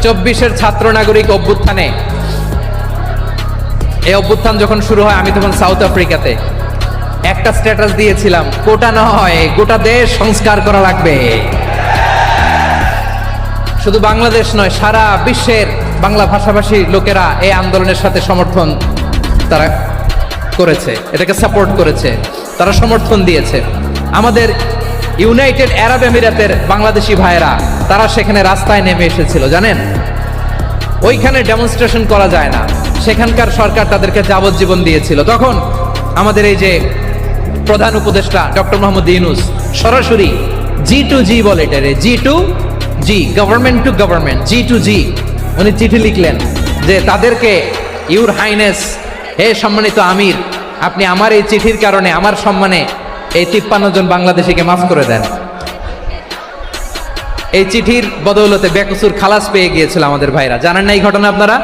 2024-এর ছাত্র নাগরিক অভ্যুত্থানে, এই অভ্যুত্থান যখন শুরু হয় আমি তখন সাউথ আফ্রিকাতে একটা স্ট্যাটাস দিয়েছিলাম, কোটা নয় গোটা দেশ সংস্কার করা লাগবে। শুধু বাংলাদেশ নয়, সারা বিশ্বের বাংলা ভাষাভাষী লোকেরা এই আন্দোলনের সাথে সমর্থন তারা করেছে, এটাকে সাপোর্ট করেছে, তারা সমর্থন দিয়েছে। আমাদের ইউনাইটেড আরব আমিরাতের বাংলাদেশি ভাইয়েরা তারা সেখানে রাস্তায় নেমে এসেছিল, জানেন? ওইখানে ডেমনস্ট্রেশন করা যায় না, সেখানকার সরকার তাদেরকে যাবজ্জীবন দিয়েছিল। তখন আমাদের এই যে প্রধান উপদেষ্টা ডক্টর মোহাম্মদ ইউনূস সরাসরি G2G বলে, এটারে G2G, government to government, G2G, উনি চিঠি লিখলেন যে তাদেরকে, ইউর হাইনেস, হে সম্মানিত আমির, আপনি আমার এই চিঠির কারণে আমার সম্মানে এই 53 জন বাংলাদেশিকে মাফ করে দেন। এই চিঠির বদৌলতে বেকসুর খালাস পেয়ে গিয়েছিল আমাদের ভাইরা, জানেন না এই ঘটনা আপনারা?